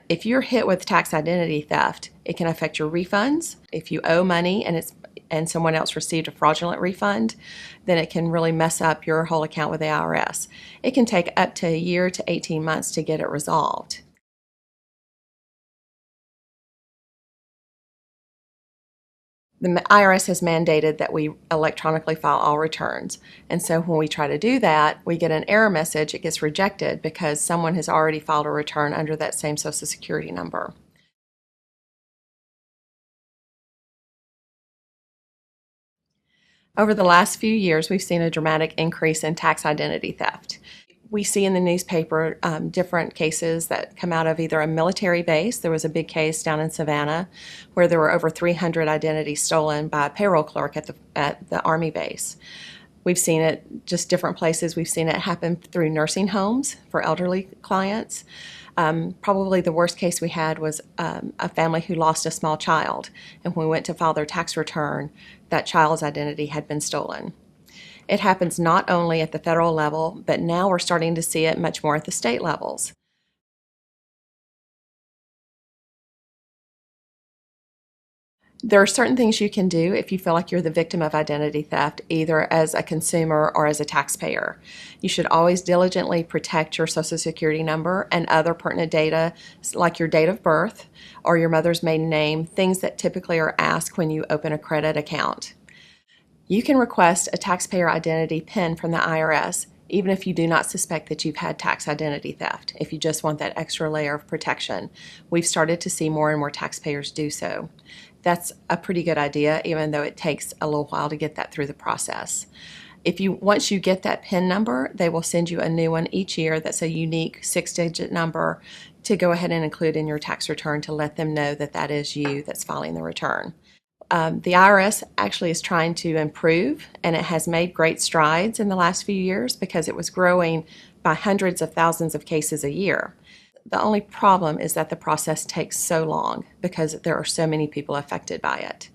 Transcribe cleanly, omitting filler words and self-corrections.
If you're hit with tax identity theft, it can affect your refunds. If you owe money and someone else received a fraudulent refund, then it can really mess up your whole account with the IRS. It can take up to a year to 18 months to get it resolved. The IRS has mandated that we electronically file all returns. And so when we try to do that, we get an error message. It gets rejected because someone has already filed a return under that same Social Security number. Over the last few years, we've seen a dramatic increase in tax identity theft. We see in the newspaper different cases that come out of either a military base. There was a big case down in Savannah where there were over 300 identities stolen by a payroll clerk at the Army base. We've seen it just different places. We've seen it happen through nursing homes for elderly clients. Probably the worst case we had was a family who lost a small child, and when we went to file their tax return, that child's identity had been stolen. It happens not only at the federal level, but now we're starting to see it much more at the state levels. There are certain things you can do if you feel like you're the victim of identity theft, either as a consumer or as a taxpayer. You should always diligently protect your Social Security number and other pertinent data, like your date of birth or your mother's maiden name, things that typically are asked when you open a credit account. You can request a taxpayer identity PIN from the IRS, even if you do not suspect that you've had tax identity theft, if you just want that extra layer of protection. We've started to see more and more taxpayers do so. That's a pretty good idea, even though it takes a little while to get that through the process. Once you get that PIN number, they will send you a new one each year that's a unique 6-digit number to go ahead and include in your tax return to let them know that that is you that's filing the return. The IRS actually is trying to improve, and it has made great strides in the last few years because it was growing by hundreds of thousands of cases a year. The only problem is that the process takes so long because there are so many people affected by it.